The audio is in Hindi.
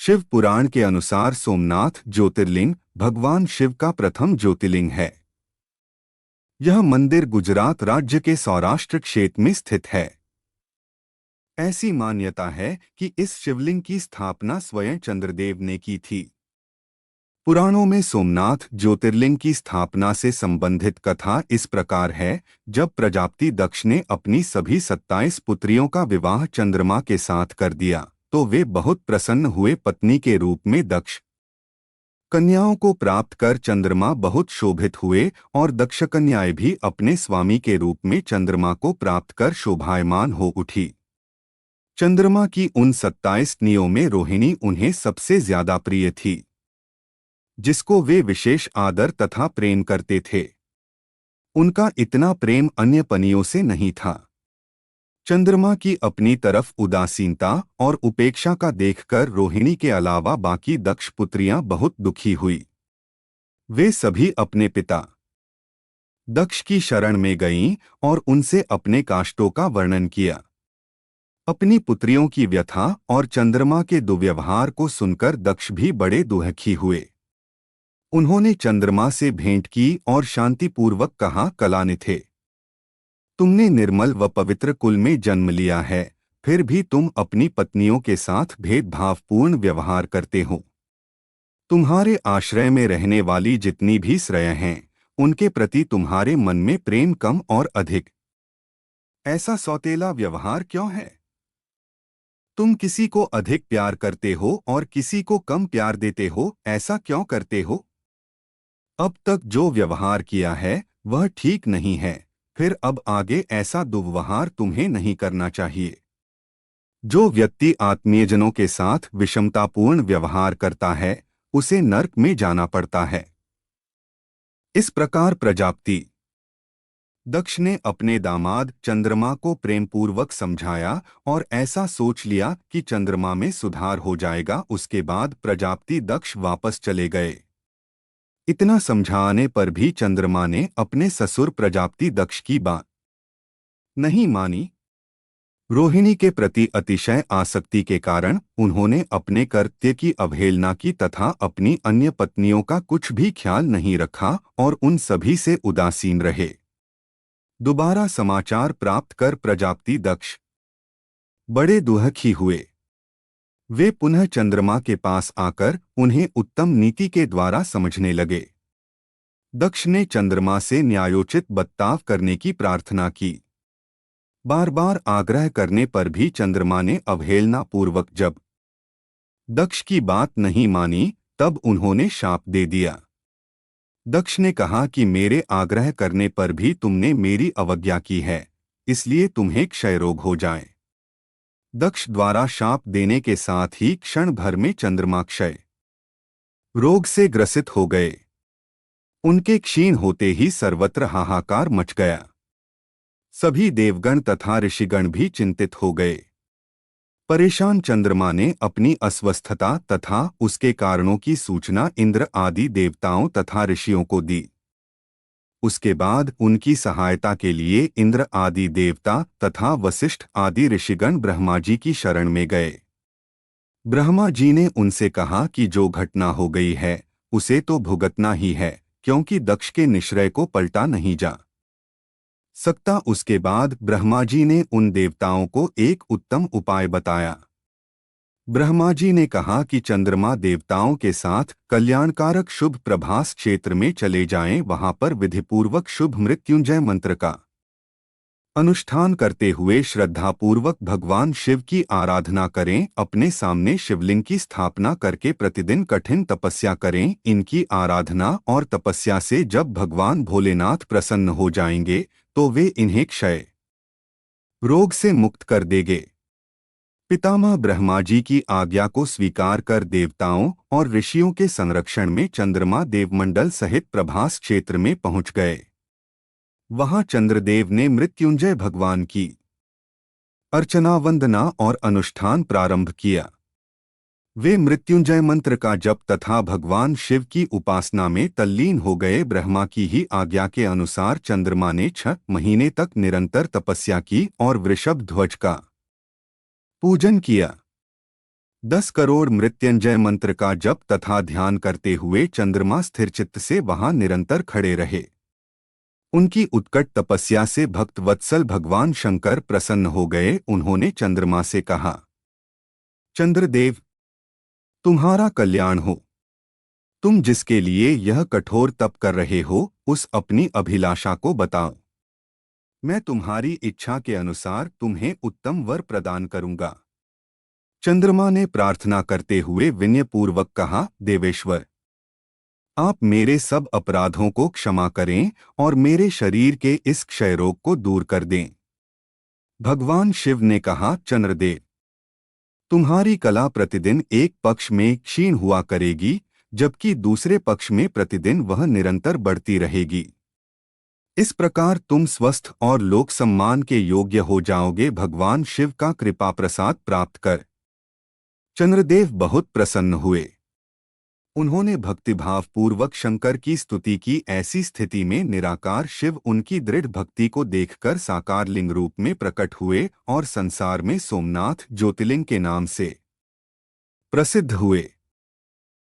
शिव पुराण के अनुसार सोमनाथ ज्योतिर्लिंग भगवान शिव का प्रथम ज्योतिर्लिंग है। यह मंदिर गुजरात राज्य के सौराष्ट्र क्षेत्र में स्थित है। ऐसी मान्यता है कि इस शिवलिंग की स्थापना स्वयं चंद्रदेव ने की थी। पुराणों में सोमनाथ ज्योतिर्लिंग की स्थापना से संबंधित कथा इस प्रकार है। जब प्रजापति दक्ष ने अपनी सभी 27 पुत्रियों का विवाह चंद्रमा के साथ कर दिया तो वे बहुत प्रसन्न हुए। पत्नी के रूप में दक्ष कन्याओं को प्राप्त कर चंद्रमा बहुत शोभित हुए और दक्ष कन्याएं भी अपने स्वामी के रूप में चंद्रमा को प्राप्त कर शोभायमान हो उठी। चंद्रमा की उन 27 कन्याओं में रोहिणी उन्हें सबसे ज्यादा प्रिय थी, जिसको वे विशेष आदर तथा प्रेम करते थे। उनका इतना प्रेम अन्य पनियों से नहीं था। चंद्रमा की अपनी तरफ उदासीनता और उपेक्षा का देखकर रोहिणी के अलावा बाकी दक्ष पुत्रियां बहुत दुखी हुई। वे सभी अपने पिता दक्ष की शरण में गईं और उनसे अपने काष्ठों का वर्णन किया। अपनी पुत्रियों की व्यथा और चंद्रमा के दुर्व्यवहार को सुनकर दक्ष भी बड़े दुखी हुए। उन्होंने चंद्रमा से भेंट की और शांतिपूर्वक कहा, कलानिधे, तुमने निर्मल व पवित्र कुल में जन्म लिया है, फिर भी तुम अपनी पत्नियों के साथ भेदभावपूर्ण व्यवहार करते हो। तुम्हारे आश्रय में रहने वाली जितनी भी स्त्रियां हैं, उनके प्रति तुम्हारे मन में प्रेम कम और अधिक। ऐसा सौतेला व्यवहार क्यों है? तुम किसी को अधिक प्यार करते हो और किसी को कम प्यार देते हो, ऐसा क्यों करते हो? अब तक जो व्यवहार किया है वह ठीक नहीं है, फिर अब आगे ऐसा दुर्व्यवहार तुम्हें नहीं करना चाहिए। जो व्यक्ति आत्मीयजनों के साथ विषमतापूर्ण व्यवहार करता है उसे नरक में जाना पड़ता है। इस प्रकार प्रजापति दक्ष ने अपने दामाद चंद्रमा को प्रेमपूर्वक समझाया और ऐसा सोच लिया कि चंद्रमा में सुधार हो जाएगा। उसके बाद प्रजापति दक्ष वापस चले गए। इतना समझाने पर भी चंद्रमा ने अपने ससुर प्रजापति दक्ष की बात नहीं मानी। रोहिणी के प्रति अतिशय आसक्ति के कारण उन्होंने अपने कर्तव्य की अवहेलना की तथा अपनी अन्य पत्नियों का कुछ भी ख्याल नहीं रखा और उन सभी से उदासीन रहे। दोबारा समाचार प्राप्त कर प्रजापति दक्ष बड़े दुखी हुए। वे पुनः चंद्रमा के पास आकर उन्हें उत्तम नीति के द्वारा समझने लगे। दक्ष ने चंद्रमा से न्यायोचित बर्ताव करने की प्रार्थना की। बार बार आग्रह करने पर भी चंद्रमा ने अवहेलनापूर्वक जब दक्ष की बात नहीं मानी तब उन्होंने शाप दे दिया। दक्ष ने कहा कि मेरे आग्रह करने पर भी तुमने मेरी अवज्ञा की है, इसलिए तुम्हें क्षय रोग हो जाए। दक्ष द्वारा शाप देने के साथ ही क्षण भर में चंद्रमा क्षय रोग से ग्रसित हो गए। उनके क्षीण होते ही सर्वत्र हाहाकार मच गया। सभी देवगण तथा ऋषिगण भी चिंतित हो गए। परेशान चंद्रमा ने अपनी अस्वस्थता तथा उसके कारणों की सूचना इंद्र आदि देवताओं तथा ऋषियों को दी। उसके बाद उनकी सहायता के लिए इंद्र आदि देवता तथा वशिष्ठ आदि ऋषिगण ब्रह्मा जी की शरण में गए। ब्रह्मा जी ने उनसे कहा कि जो घटना हो गई है उसे तो भुगतना ही है, क्योंकि दक्ष के निश्चय को पलटा नहीं जा सकता। उसके बाद ब्रह्मा जी ने उन देवताओं को एक उत्तम उपाय बताया। ब्रह्मा जी ने कहा कि चंद्रमा देवताओं के साथ कल्याणकारक शुभ प्रभास क्षेत्र में चले जाएं, वहां पर विधिपूर्वक शुभ मृत्युंजय मंत्र का अनुष्ठान करते हुए श्रद्धापूर्वक भगवान शिव की आराधना करें। अपने सामने शिवलिंग की स्थापना करके प्रतिदिन कठिन तपस्या करें। इनकी आराधना और तपस्या से जब भगवान भोलेनाथ प्रसन्न हो जाएंगे तो वे इन्हें क्षय रोग से मुक्त कर देंगे। पितामह ब्रह्मा जी की आज्ञा को स्वीकार कर देवताओं और ऋषियों के संरक्षण में चंद्रमा देवमंडल सहित प्रभास क्षेत्र में पहुंच गए। वहां चंद्रदेव ने मृत्युंजय भगवान की अर्चना वंदना और अनुष्ठान प्रारंभ किया। वे मृत्युंजय मंत्र का जप तथा भगवान शिव की उपासना में तल्लीन हो गए। ब्रह्मा की ही आज्ञा के अनुसार चंद्रमा ने 6 महीने तक निरंतर तपस्या की और वृषभ ध्वज का पूजन किया। 10 करोड़ मृत्युंजय मंत्र का जप तथा ध्यान करते हुए चंद्रमा स्थिरचित्त से वहां निरंतर खड़े रहे। उनकी उत्कट तपस्या से भक्त वत्सल भगवान शंकर प्रसन्न हो गए। उन्होंने चंद्रमा से कहा, चंद्रदेव, तुम्हारा कल्याण हो। तुम जिसके लिए यह कठोर तप कर रहे हो, उस अपनी अभिलाषा को बताओ। मैं तुम्हारी इच्छा के अनुसार तुम्हें उत्तम वर प्रदान करूंगा। चंद्रमा ने प्रार्थना करते हुए विनयपूर्वक कहा, देवेश्वर, आप मेरे सब अपराधों को क्षमा करें और मेरे शरीर के इस क्षय रोग को दूर कर दें। भगवान शिव ने कहा, चंद्रदेव, तुम्हारी कला प्रतिदिन एक पक्ष में क्षीण हुआ करेगी, जबकि दूसरे पक्ष में प्रतिदिन वह निरंतर बढ़ती रहेगी। इस प्रकार तुम स्वस्थ और लोक सम्मान के योग्य हो जाओगे। भगवान शिव का कृपा प्रसाद प्राप्त कर चंद्रदेव बहुत प्रसन्न हुए। उन्होंने भक्तिभाव पूर्वक शंकर की स्तुति की। ऐसी स्थिति में निराकार शिव उनकी दृढ़ भक्ति को देखकर साकार लिंग रूप में प्रकट हुए और संसार में सोमनाथ ज्योतिर्लिंग के नाम से प्रसिद्ध हुए।